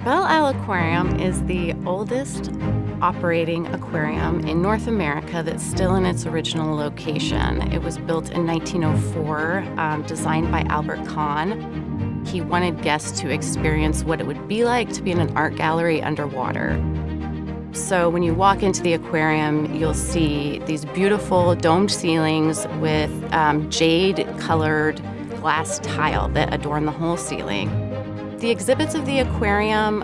Belle Isle Aquarium is the oldest operating aquarium in North America that's still in its original location. It was built in 1904, designed by Albert Kahn. He wanted guests to experience what it would be like to be in an art gallery underwater. So when you walk into the aquarium, you'll see these beautiful domed ceilings with jade-colored glass tile that adorn the whole ceiling. The exhibits of the aquarium,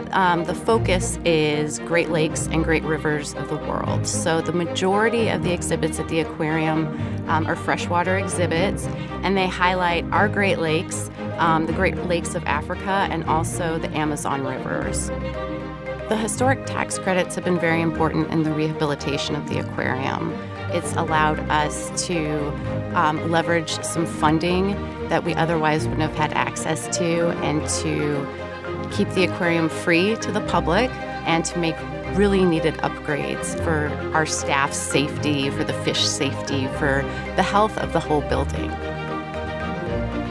the focus is Great Lakes and Great Rivers of the world. So the majority of the exhibits at the aquarium are freshwater exhibits, and they highlight our Great Lakes, the Great Lakes of Africa, and also the Amazon rivers. The historic tax credits have been very important in the rehabilitation of the aquarium. It's allowed us to leverage some funding that we otherwise wouldn't have had access to, and to keep the aquarium free to the public, and to make really needed upgrades for our staff's safety, for the fish safety, for the health of the whole building.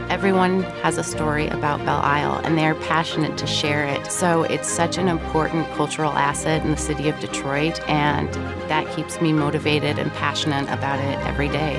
Everyone has a story about Belle Isle, and they're passionate to share it. So it's such an important cultural asset in the city of Detroit, and that keeps me motivated and passionate about it every day.